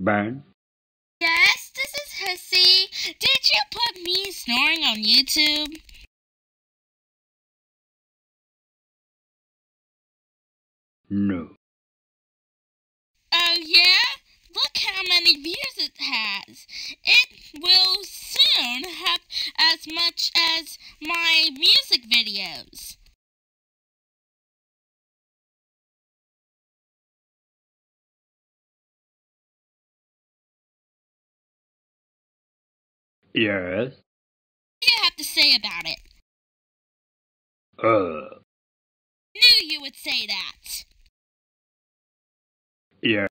Ben? Yes, this is Hissy. Did you put me snoring on YouTube? No. Oh yeah? Look how many views it has. It will soon have as much as my music videos. Yes. What do you have to say about it? Uh. Knew you would say that. Yeah.